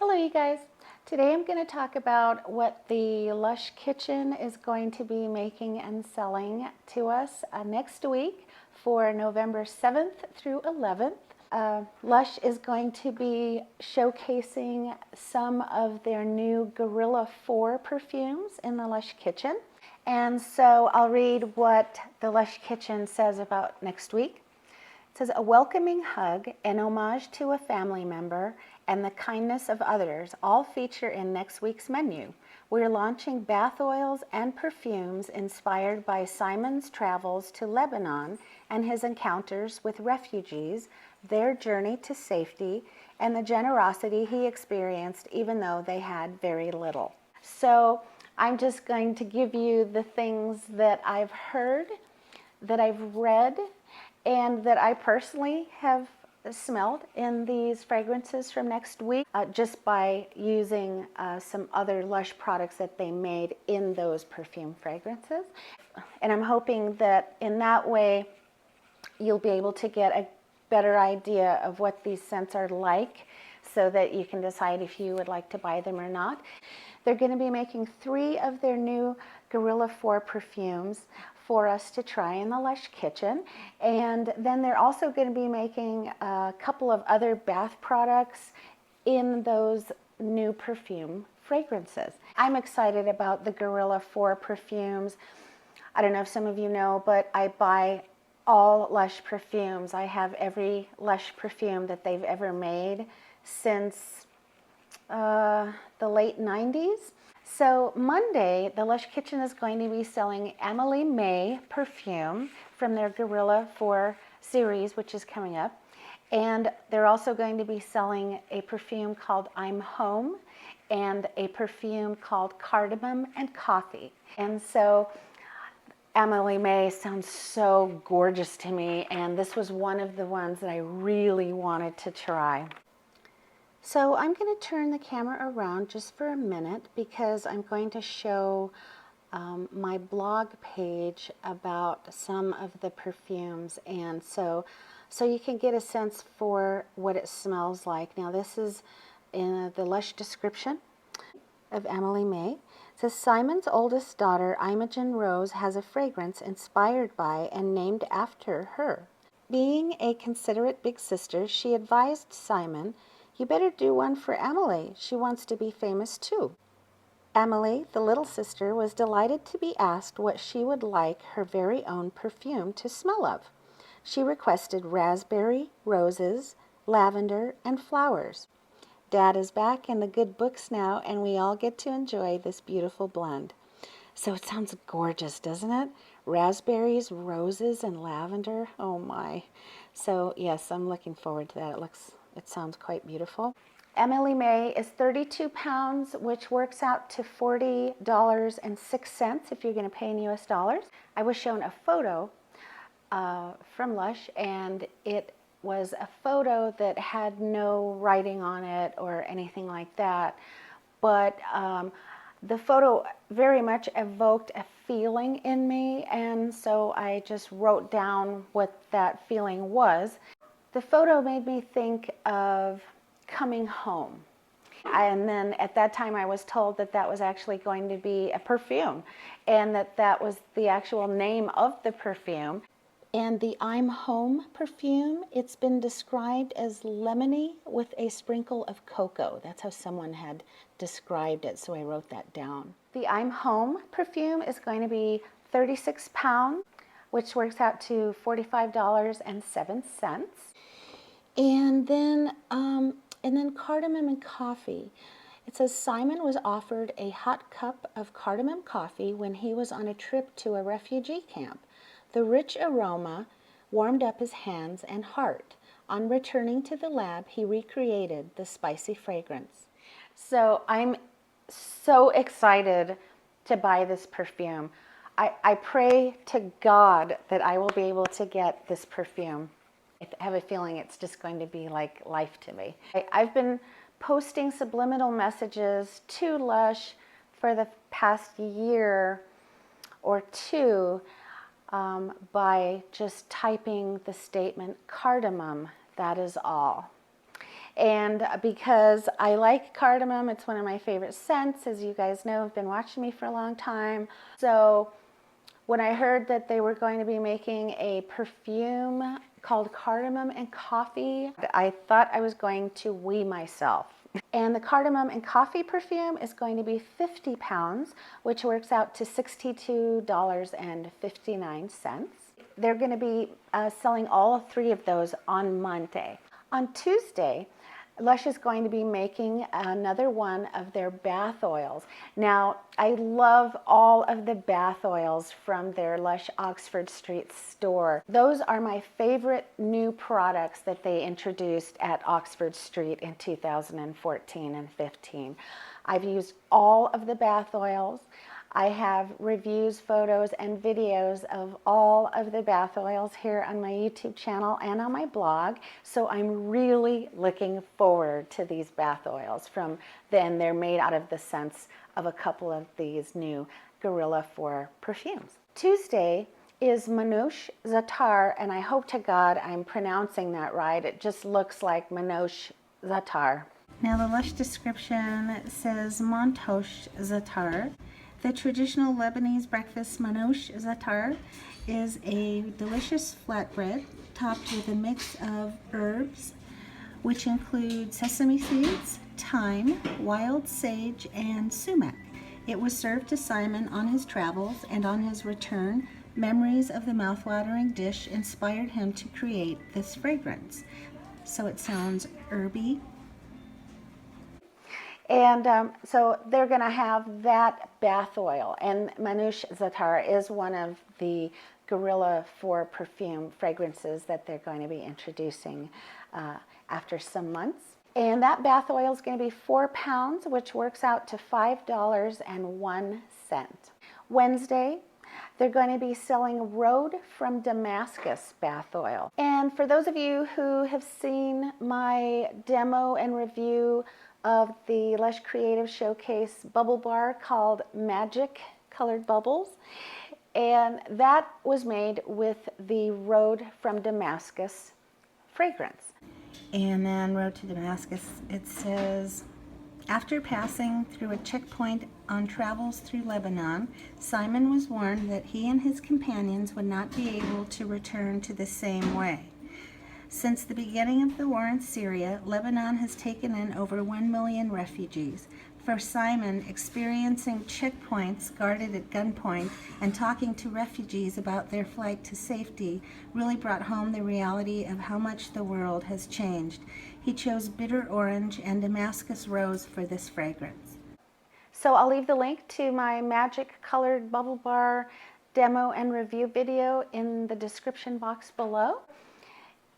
Hello you guys. Today I'm going to talk about what the Lush Kitchen is going to be making and selling to us next week for November 7th through 11th. Lush is going to be showcasing some of their new Gorilla 4 perfumes in the Lush Kitchen. And so I'll read what the Lush Kitchen says about next week. It says, a welcoming hug, an homage to a family member, and the kindness of others all feature in next week's menu. We're launching bath oils and perfumes inspired by Simon's travels to Lebanon and his encounters with refugees, their journey to safety, and the generosity he experienced even though they had very little. So I'm just going to give you the things that I've heard, that I've read, and that I personally have smelled in these fragrances from next week just by using some other Lush products that they made in those perfume fragrances. And I'm hoping that in that way you'll be able to get a better idea of what these scents are like so that you can decide if you would like to buy them or not. They're going to be making 3 of their new Gorilla 4 perfumes for us to try in the Lush Kitchen. And then they're also going to be making a couple of other bath products in those new perfume fragrances. I'm excited about the Gorilla 4 perfumes. I don't know if some of you know, but I buy all Lush perfumes. I have every Lush perfume that they've ever made since the late 90s. So Monday, the Lush Kitchen is going to be selling Emily May perfume from their Gorilla 4 series, which is coming up. And they're also going to be selling a perfume called I'm Home and a perfume called Cardamom and Coffee. And so Emily May sounds so gorgeous to me, and this was one of the ones that I really wanted to try. So I'm going to turn the camera around just for a minute because I'm going to show my blog page about some of the perfumes, and so you can get a sense for what it smells like. Now this is in the Lush description of Emily May. It says, Simon's oldest daughter, Imogen Rose, has a fragrance inspired by and named after her. Being a considerate big sister, she advised Simon, you better do one for Emily. She wants to be famous too. Emily, the little sister, was delighted to be asked what she would like her very own perfume to smell of. She requested raspberry, roses, lavender, and flowers. Dad is back in the good books now, and we all get to enjoy this beautiful blend. So it sounds gorgeous, doesn't it? Raspberries, roses, and lavender. Oh my. So yes, I'm looking forward to that. It sounds quite beautiful. Emily May is 32 pounds, which works out to $40.06 if you're going to pay in US dollars. I was shown a photo from Lush, and it was a photo that had no writing on it or anything like that, but the photo very much evoked a feeling in me, and so I just wrote down what that feeling was. The photo made me think of coming home. And then at that time I was told that that was actually going to be a perfume, and that was the actual name of the perfume. And the I'm Home perfume, it's been described as lemony with a sprinkle of cocoa. That's how someone had described it, so I wrote that down. The I'm Home perfume is going to be 36 pounds, which works out to $45.07. And then cardamom and coffee. It says Simon was offered a hot cup of cardamom coffee when he was on a trip to a refugee camp. The rich aroma warmed up his hands and heart. On returning to the lab, he recreated the spicy fragrance. So I'm so excited to buy this perfume. I pray to God that I will be able to get this perfume. I have a feeling it's just going to be like life to me. I've been posting subliminal messages to Lush for the past year or two by just typing the statement cardamom, that is all. And because I like cardamom, it's one of my favorite scents, as you guys know, have been watching me for a long time. So when I heard that they were going to be making a perfume called Cardamom and Coffee, I thought I was going to wee myself. And the cardamom and coffee perfume is going to be 50 pounds, which works out to $62.59. They're going to be selling all three of those on Monday. On Tuesday, Lush is going to be making another one of their bath oils. Now, I love all of the bath oils from their Lush Oxford Street store. Those are my favorite new products that they introduced at Oxford Street in 2014 and 15. I've used all of the bath oils. I have reviews, photos, and videos of all of the bath oils here on my YouTube channel and on my blog. So I'm really looking forward to these bath oils then they're made out of the scents of a couple of these new Guerrilla 4 perfumes. Tuesday is Manouche Zatar, and I hope to God I'm pronouncing that right. It just looks like Manouche Zatar. Now the Lush description says Manouche Zatar. The traditional Lebanese breakfast manouche zatar is a delicious flatbread topped with a mix of herbs, which include sesame seeds, thyme, wild sage, and sumac. It was served to Simon on his travels, and on his return, memories of the mouthwatering dish inspired him to create this fragrance. So it sounds herby. And so they're going to have that bath oil. And Manouche Zatar is one of the Guerrilla 4 perfume fragrances that they're going to be introducing after some months. And that bath oil is going to be 4 pounds, which works out to $5.01. Wednesday, they're going to be selling Road from Damascus bath oil. And for those of you who have seen my demo and review of the Lush Creative Showcase bubble bar called Magic Colored Bubbles, and that was made with the Road from Damascus fragrance. And then Road to Damascus, it says, after passing through a checkpoint on travels through Lebanon, Simon was warned that he and his companions would not be able to return to the same way. Since the beginning of the war in Syria, Lebanon has taken in over 1 million refugees. For Simon, experiencing checkpoints guarded at gunpoint and talking to refugees about their flight to safety really brought home the reality of how much the world has changed. He chose bitter orange and Damascus rose for this fragrance. So I'll leave the link to my Magic Colored Bubble Bar demo and review video in the description box below.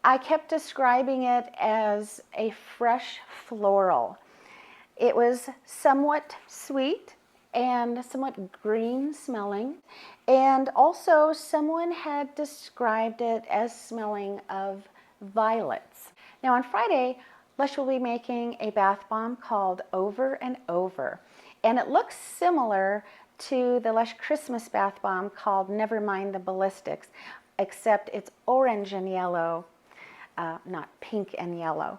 I kept describing it as a fresh floral. It was somewhat sweet and somewhat green smelling, and also someone had described it as smelling of violets. Now on Friday, Lush will be making a bath bomb called Over and Over, and it looks similar to the Lush Christmas bath bomb called Never Mind the Ballistics, except it's orange and yellow, not pink and yellow.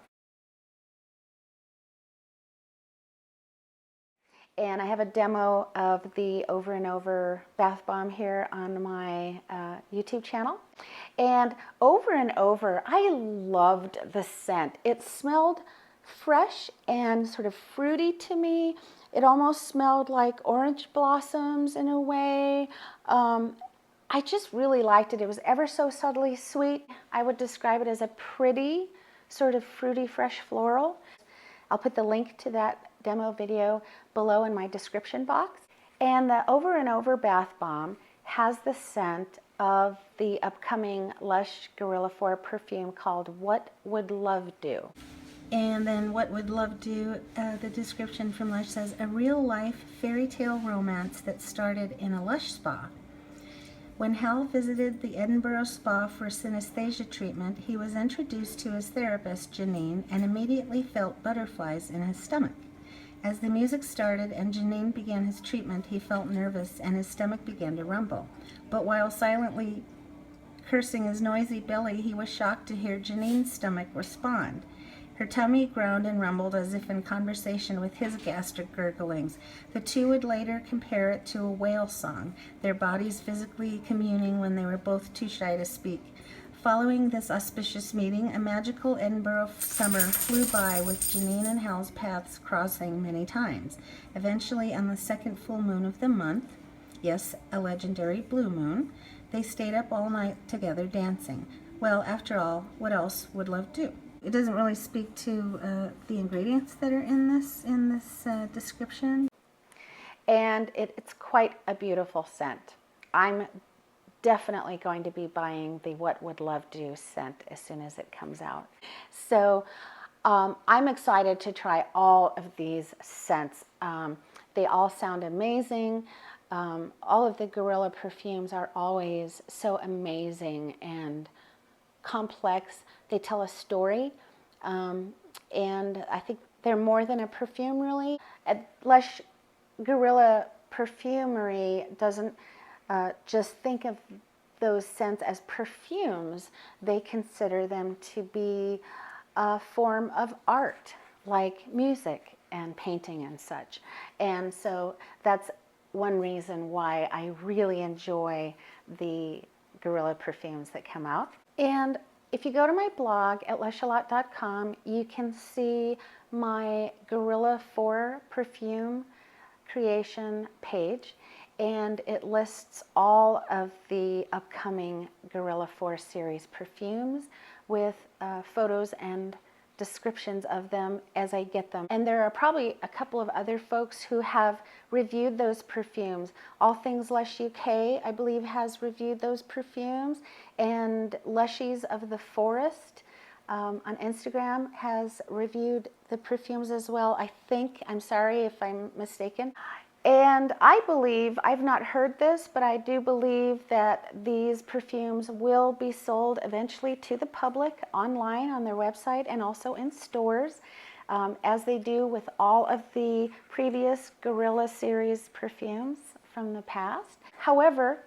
And I have a demo of the Over and Over bath bomb here on my YouTube channel. And Over and Over, I loved the scent. It smelled fresh and sort of fruity to me. It almost smelled like orange blossoms in a way. I just really liked it. It was ever so subtly sweet. I would describe it as a pretty, sort of fruity, fresh floral. I'll put the link to that demo video below in my description box. And the Over and Over bath bomb has the scent of the upcoming Lush Guerrilla 4 perfume called What Would Love Do? And then What Would Love Do, the description from Lush says, a real-life fairy tale romance that started in a Lush spa. When Hal visited the Edinburgh Spa for synesthesia treatment, he was introduced to his therapist, Janine, and immediately felt butterflies in his stomach. As the music started and Janine began his treatment, he felt nervous and his stomach began to rumble. But while silently cursing his noisy belly, he was shocked to hear Janine's stomach respond. Her tummy groaned and rumbled as if in conversation with his gastric gurglings. The two would later compare it to a whale song, their bodies physically communing when they were both too shy to speak. Following this auspicious meeting, a magical Edinburgh summer flew by with Janine and Hal's paths crossing many times. Eventually, on the second full moon of the month, yes, a legendary blue moon, they stayed up all night together dancing. Well, after all, what else would love do? It doesn't really speak to the ingredients that are in this description. And it's quite a beautiful scent. I'm definitely going to be buying the What Would Love Do scent as soon as it comes out. So I'm excited to try all of these scents. They all sound amazing. All of the Gorilla perfumes are always so amazing and complex. They tell a story, and I think they're more than a perfume, really. Lush Gorilla Perfumery doesn't just think of those scents as perfumes. They consider them to be a form of art, like music and painting and such. And so that's one reason why I really enjoy the Gorilla perfumes that come out. And if you go to my blog at lushalot.com, you can see my Gorilla 4 perfume creation page, and it lists all of the upcoming Gorilla 4 series perfumes with photos and descriptions of them as I get them. And there are probably a couple of other folks who have reviewed those perfumes. All Things Lush UK, I believe, has reviewed those perfumes, and Lushies of the Forest on Instagram has reviewed the perfumes as well, I think. I'm sorry if I'm mistaken. And I believe, I've not heard this, but I do believe that these perfumes will be sold eventually to the public online on their website and also in stores, as they do with all of the previous Gorilla series perfumes from the past. However,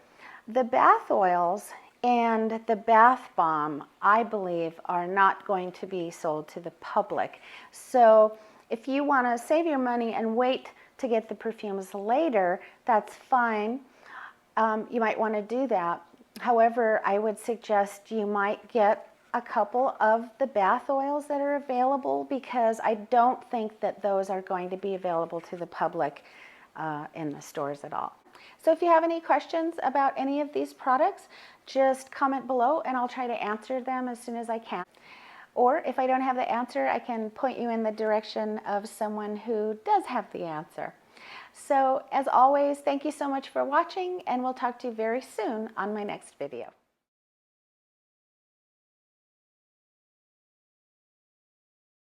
the bath oils and the bath bomb, I believe, are not going to be sold to the public. So if you want to save your money and wait to get the perfumes later, that's fine. You might want to do that. However, I would suggest you might get a couple of the bath oils that are available, because I don't think that those are going to be available to the public in the stores at all. So if you have any questions about any of these products, just comment below and I'll try to answer them as soon as I can. Or if I don't have the answer, I can point you in the direction of someone who does have the answer. So as always, thank you so much for watching, and we'll talk to you very soon on my next video.